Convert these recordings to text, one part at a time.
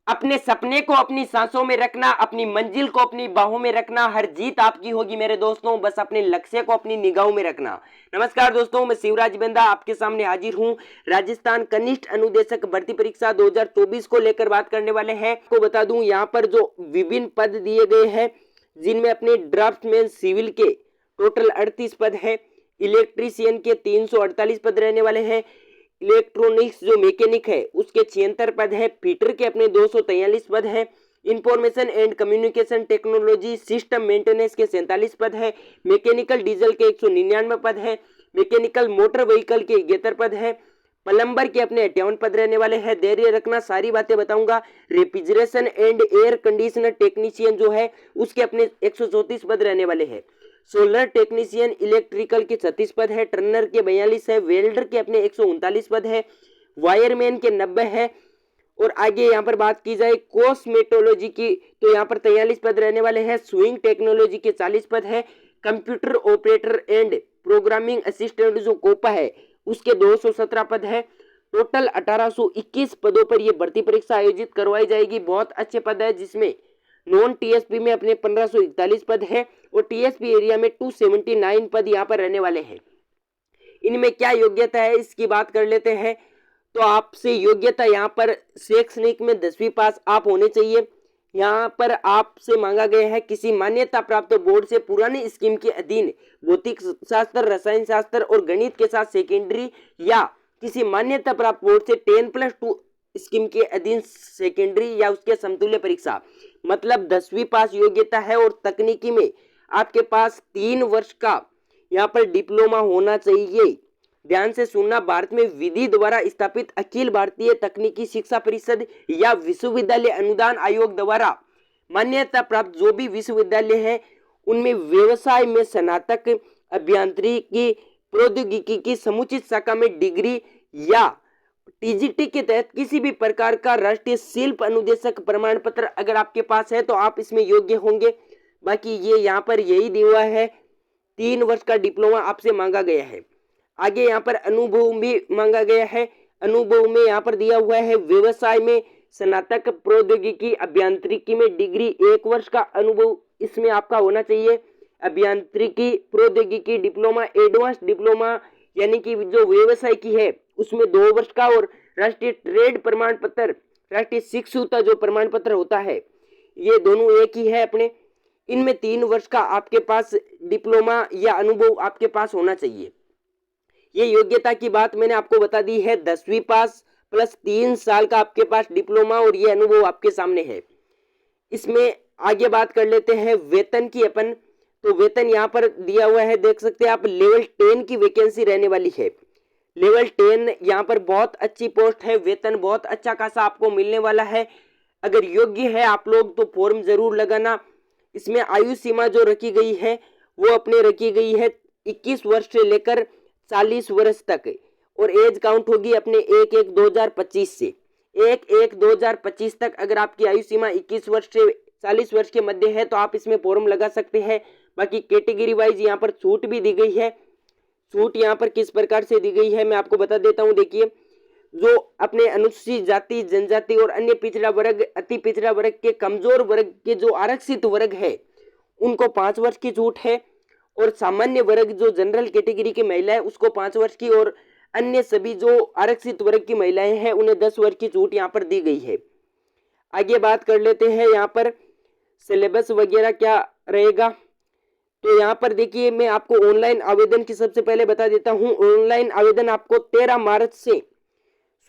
अपने सपने को अपनी सांसों में रखना, अपनी मंजिल को अपनी बाहों में रखना, हर जीत आपकी होगी मेरे दोस्तों, बस अपने लक्ष्य को अपनी निगाहों में रखना। नमस्कार दोस्तों, मैं शिवराज बेंदा आपके सामने हाजिर हूं। राजस्थान कनिष्ठ अनुदेशक भर्ती परीक्षा 2024 को लेकर बात करने वाले हैं। आपको बता दूं, यहाँ पर जो विभिन्न पद दिए गए हैं, जिनमें अपने ड्राफ्टमैन सिविल के टोटल 38 पद है, इलेक्ट्रीशियन के 348 पद रहने वाले हैं, इलेक्ट्रॉनिक्स जो मैकेनिक है उसके 76 पद है, फीटर के अपने 243 पद है, information and communication technology system maintenance के 47 पद है, मैकेनिकल डीजल के 199 पद है, मैकेनिकल मोटर व्हीकल के 71 पद है, प्लम्बर के अपने 58 पद रहने वाले हैं। धैर्य रखना, सारी बातें बताऊंगा। Refrigeration and air conditioner technician जो है उसके अपने 134 पद रहने वाले हैं। सोलर टेक्नीशियन इलेक्ट्रिकल के 36 पद है, टर्नर के 42 है, वेल्डर के अपने 139 पद है, वायरमैन के 90 है। और आगे यहाँ पर बात की जाए कॉस्मेटोलॉजी की, तो यहाँ पर 43 पद रहने वाले हैं। स्विंग टेक्नोलॉजी के 40 पद है, computer operator and programming assistant जो कोपा है उसके 217 पद है। टोटल 1821 पदों पर यह भर्ती परीक्षा आयोजित करवाई जाएगी। बहुत अच्छे पद है, जिसमें नॉन टीएसपी में अपने 1541 पद है और टीएसपी एरिया में 279 पद यहाँ पर रहने वाले हैं। इनमें क्या योग्यता है इसकी बात कर लेते हैं। तो आपसे योग्यता यहाँ पर शैक्षणिक में 10वीं पास आप होने चाहिए। यहाँ पर आपसे मांगा गया है किसी मान्यता प्राप्त बोर्ड से पुरानी स्कीम के अधीन भौतिक शास्त्र, रसायन शास्त्र और गणित के साथ सेकेंडरी या किसी मान्यता प्राप्त बोर्ड से 10+2 स्कीम के अधीन सेकेंडरी या उसके समतुल्य परीक्षा, मतलब 10वीं पास योग्यता है। और तकनीकी में आपके पास 3 वर्ष का यहाँ पर डिप्लोमा होना चाहिए। ध्यान से सुनना, भारत में विधि द्वारा स्थापित अखिल भारतीय तकनीकी शिक्षा परिषद या विश्वविद्यालय अनुदान आयोग द्वारा मान्यता प्राप्त जो भी विश्वविद्यालय है उनमें व्यवसाय में स्नातक, अभियांत्रिकी, प्रौद्योगिकी की समुचित शाखा में डिग्री या टीजीटी के तहत किसी भी प्रकार का राष्ट्रीय शिल्प अनुदेशक प्रमाण पत्र अगर आपके पास है तो आप इसमें योग्य होंगे। बाकी ये यहाँ पर यही दिया हुआ है, 3 वर्ष का डिप्लोमा आपसे मांगा गया है। आगे यहाँ पर अनुभव भी मांगा गया है। अनुभव में यहाँ पर दिया हुआ है व्यवसाय में स्नातक, प्रौद्योगिकी, अभियांत्रिकी में डिग्री 1 वर्ष का अनुभव इसमें आपका होना चाहिए। अभियांत्रिकी, प्रौद्योगिकी डिप्लोमा, एडवांस डिप्लोमा यानी कि जो व्यवसाय की है उसमें 2 वर्ष का, और राष्ट्रीय ट्रेड प्रमाण पत्र, राष्ट्रीय शिक्षुता जो प्रमाण पत्र होता है, ये दोनों एक ही है अपने। इनमें 3 वर्ष का आपके पास डिप्लोमा या अनुभव आपके पास होना चाहिए। ये योग्यता की बात मैंने आपको बता दी है। 10वीं पास प्लस 3 साल का आपके पास डिप्लोमा और ये अनुभव आपके सामने है। इसमें आगे बात कर लेते हैं वेतन की अपन। तो वेतन यहाँ पर दिया हुआ है, देख सकते हैं आप, लेवल 10 की वैकेंसी रहने वाली है। लेवल 10 यहाँ पर बहुत अच्छी पोस्ट है, वेतन बहुत अच्छा खासा आपको मिलने वाला है। अगर योग्य है आप लोग तो फॉर्म जरूर लगाना। इसमें आयु सीमा जो रखी गई है वो अपने रखी गई है 21 वर्ष से लेकर 40 वर्ष तक, और एज काउंट होगी अपने 1/1/2025 से 1/1/2025 तक। अगर आपकी आयु सीमा 21 वर्ष से 40 वर्ष के मध्य है तो आप इसमें फॉर्म लगा सकते हैं। बाकी कैटेगरी वाइज यहाँ पर छूट भी दी गई है। छूट यहाँ पर किस प्रकार से दी गई है मैं आपको बता देता हूँ। देखिए, जो अपने अनुसूचित जाति, जनजाति और अन्य पिछड़ा वर्ग, अति पिछड़ा वर्ग के कमजोर वर्ग के जो आरक्षित वर्ग है उनको 5 वर्ष की छूट है, और सामान्य वर्ग जो जनरल कैटेगरी की महिलाएं उसको 5 वर्ष की, और अन्य सभी जो आरक्षित वर्ग की महिलाएं हैं उन्हें 10 वर्ष की छूट यहाँ पर दी गई है। आगे बात कर लेते हैं यहाँ पर सिलेबस वगैरह क्या रहेगा। तो यहाँ पर देखिए, मैं आपको ऑनलाइन आवेदन की सबसे पहले बता देता हूँ। ऑनलाइन आवेदन आपको 13 मार्च से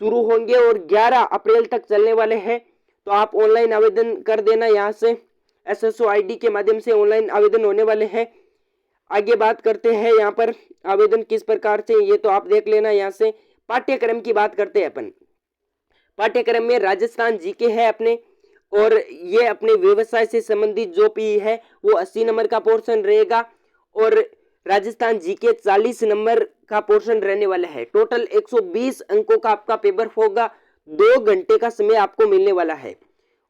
शुरू होंगे और 11 अप्रैल तक चलने वाले हैं। तो आप ऑनलाइन आवेदन कर देना, यहाँ से SSO ID के माध्यम से ऑनलाइन आवेदन होने वाले हैं। आगे बात करते हैं यहाँ पर आवेदन किस प्रकार से, ये तो आप देख लेना। यहाँ से पाठ्यक्रम की बात करते हैं अपन। पाठ्यक्रम में राजस्थान जीके है अपने, और ये अपने व्यवसाय से संबंधित जो भी है वो 80 नंबर का पोर्शन रहेगा, और राजस्थान जीके 40 नंबर का पोर्शन रहने वाला है। टोटल 120 अंकों का आपका पेपर होगा। 2 घंटे का समय आपको मिलने वाला है,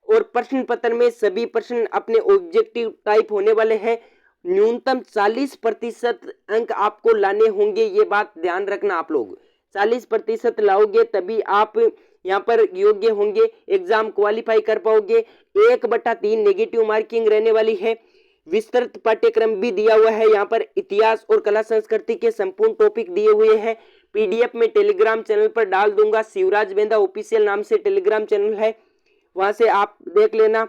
और प्रश्न पत्र में सभी प्रश्न अपने ऑब्जेक्टिव टाइप होने वाले हैं। न्यूनतम 40% अंक आपको लाने होंगे, ये बात ध्यान रखना आप लोग। 40% लाओगे तभी आप यहाँ पर योग्य होंगे, एग्जाम क्वालिफाई कर पाओगे। 1/3 नेगेटिव मार्किंग रहने वाली है। विस्तृत पाठ्यक्रम भी दिया हुआ है। यहाँ पर इतिहास और कला संस्कृति के संपूर्ण टॉपिक दिए हुए हैं। पीडीएफ में टेलीग्राम चैनल पर डाल दूंगा, शिवराज बेंदा ऑफिशियल नाम से टेलीग्राम चैनल है, वहां से आप देख लेना।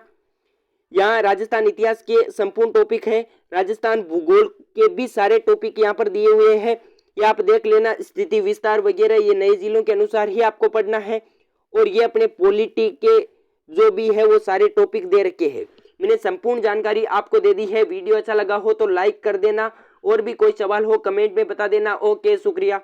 यहाँ राजस्थान इतिहास के संपूर्ण टॉपिक है, राजस्थान भूगोल के भी सारे टॉपिक यहाँ पर दिए हुए हैं, ये आप देख लेना। स्थिति विस्तार वगैरह ये नए जिलों के अनुसार ही आपको पढ़ना है। और ये अपने पॉलिटी के जो भी है वो सारे टॉपिक दे रखे हैं। मैंने संपूर्ण जानकारी आपको दे दी है। वीडियो अच्छा लगा हो तो लाइक कर देना, और भी कोई सवाल हो कमेंट में बता देना। ओके, शुक्रिया।